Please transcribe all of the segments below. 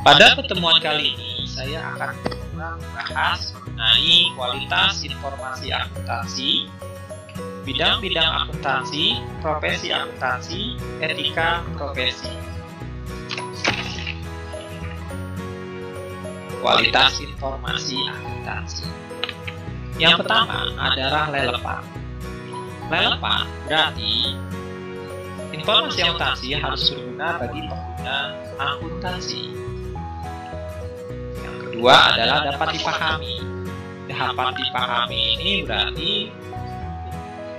Pada pertemuan kali ini, saya akan membahas mengenai kualitas informasi akuntansi, bidang-bidang akuntansi, profesi akuntansi, etika profesi. Kualitas informasi akuntansi. Yang pertama adalah relevan. Relevan berarti informasi akuntansi harus berguna bagi pengguna akuntansi. Yang kedua adalah dapat dipahami. Dapat dipahami ini berarti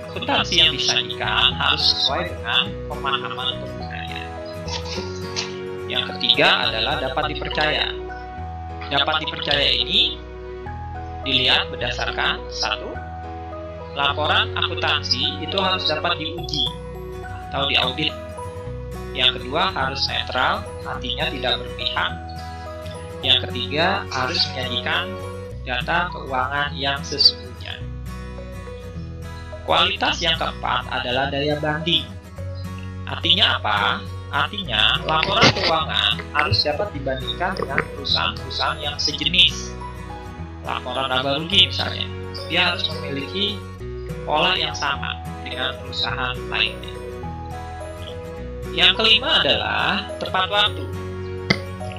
akuntansi yang disajikan harus sesuai dengan pemahaman penggunanya. Yang ketiga adalah dapat dipercaya. Dapat dipercaya ini dilihat berdasarkan satu, laporan akuntansi itu harus dapat diuji atau diaudit. Yang kedua harus netral, artinya tidak berpihak. Yang ketiga harus menyajikan data keuangan yang sesungguhnya. Kualitas yang keempat adalah daya banding. Artinya apa? Artinya laporan keuangan harus dapat dibandingkan dengan perusahaan-perusahaan yang sejenis. Laporan laba rugi misalnya, dia harus memiliki pola yang sama dengan perusahaan lainnya. Yang kelima adalah tepat waktu.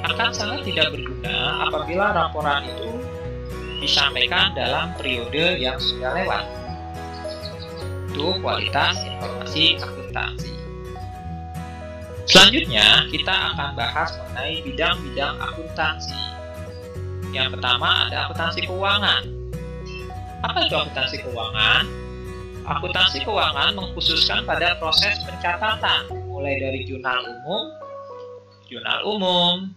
Akan sangat tidak berguna apabila laporan itu disampaikan dalam periode yang sudah lewat. Itu kualitas informasi akuntansi. Selanjutnya, kita akan bahas mengenai bidang-bidang akuntansi. Yang pertama ada akuntansi keuangan. Apa itu akuntansi keuangan? Akuntansi keuangan mengkhususkan pada proses pencatatan, mulai dari jurnal umum,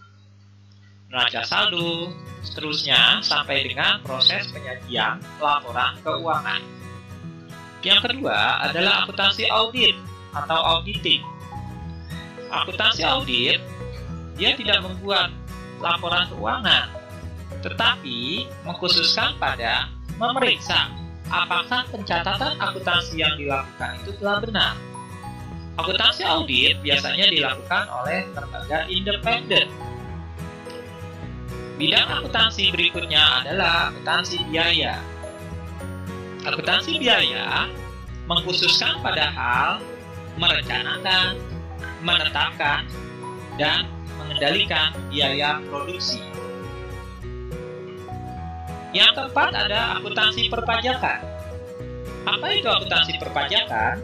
neraca saldo, seterusnya sampai dengan proses penyajian laporan keuangan. Yang kedua adalah akuntansi audit atau auditing. Akuntansi audit, dia tidak membuat laporan keuangan, tetapi mengkhususkan pada memeriksa apakah pencatatan akuntansi yang dilakukan itu telah benar. Akuntansi audit biasanya dilakukan oleh lembaga independen. Bidang akuntansi berikutnya adalah akuntansi biaya. Akuntansi biaya mengkhususkan pada hal merencanakan, menetapkan, dan mengendalikan biaya produksi. Yang keempat ada akuntansi perpajakan. Apa itu akuntansi perpajakan?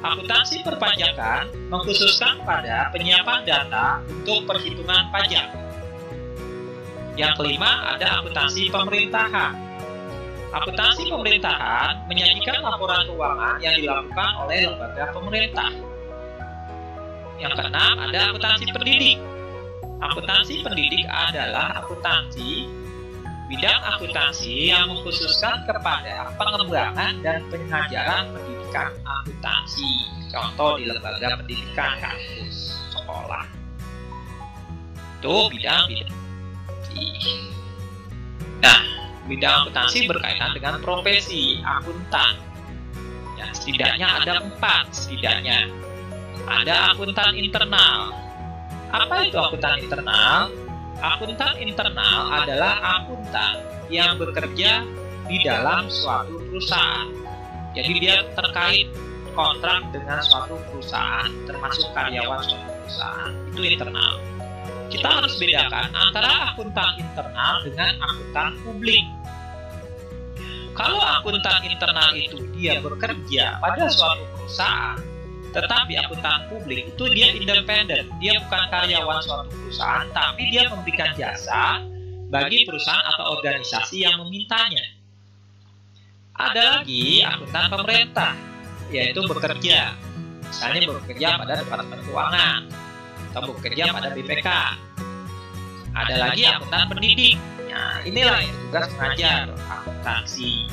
Akuntansi perpajakan mengkhususkan pada penyiapan data untuk perhitungan pajak. Yang kelima ada akuntansi pemerintahan. Akuntansi pemerintahan menyajikan laporan keuangan yang dilakukan oleh lembaga pemerintah. Yang keenam ada akuntansi pendidik. Akuntansi pendidik adalah bidang akuntansi yang mengkhususkan kepada pengembangan dan pengajaran pendidikan akuntansi. Contoh di lembaga pendidikan kampus, sekolah. Itu bidang-bidang. Nah, bidang akuntansi berkaitan dengan profesi akuntan. Ya, setidaknya ada 4 setidaknya. Ada akuntan internal. Apa itu akuntan internal? Akuntan internal adalah akuntan yang bekerja di dalam suatu perusahaan. Jadi dia terkait kontrak dengan suatu perusahaan, termasuk karyawan suatu perusahaan. Itu internal. Kita harus bedakan antara akuntan internal dengan akuntan publik. Kalau akuntan internal itu dia bekerja pada suatu perusahaan, tetapi akuntan publik itu dia independen, dia bukan karyawan suatu perusahaan, tapi dia memberikan jasa bagi perusahaan atau organisasi yang memintanya. Ada lagi akuntan pemerintah, yaitu bekerja, misalnya bekerja pada Departemen Keuangan atau bekerja pada BPK. Ada lagi akuntan pendidik. Nah, inilah yang tugas mengajar akuntansi.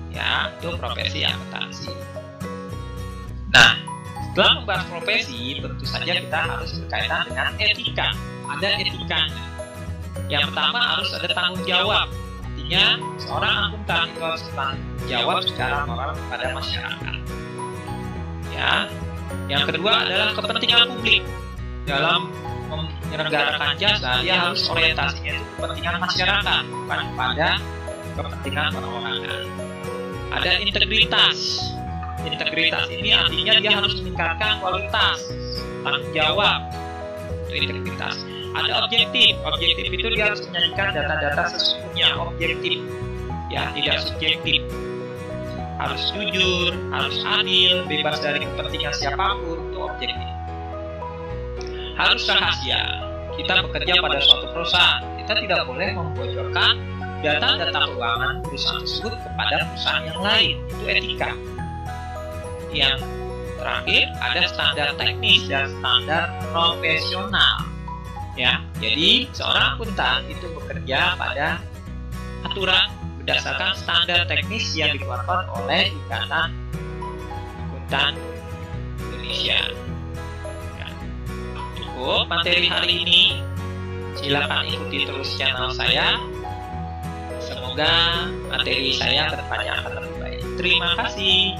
Ya, itu profesi akuntansi. Nah, setelah membahas profesi, tentu saja kita harus berkaitan dengan etika. Ada etikanya. Yang pertama harus ada tanggung jawab. Artinya, seorang akuntan itu harus bertanggung jawab secara moral kepada masyarakat. Ya. Yang kedua adalah kepentingan publik. dalam menyelenggarakan jasa, dia harus orientasinya itu kepentingan masyarakat, bukan pada kepentingan perorangan. Ada integritas. Integritas ini artinya dia harus meningkatkan kualitas, tanggung jawab, itu integritas. Ada objektif. Objektif itu dia harus menyajikan data-data sesungguhnya, objektif, ya, tidak subjektif. Harus jujur, harus adil, bebas dari kepentingan siapapun, itu objektif. Harus rahasia. Kita bekerja pada suatu perusahaan, kita tidak boleh membocorkan data-data keuangan perusahaan tersebut kepada perusahaan yang lain, itu etika. Yang terakhir ada standar teknis dan standar profesional. Ya, jadi seorang akuntan itu bekerja pada aturan berdasarkan standar teknis yang dikeluarkan oleh Ikatan Akuntan Indonesia. Ya. Cukup materi hari ini. Silakan ikuti terus channel saya. Semoga materi saya kedepannya akan lebih baik. Terima kasih.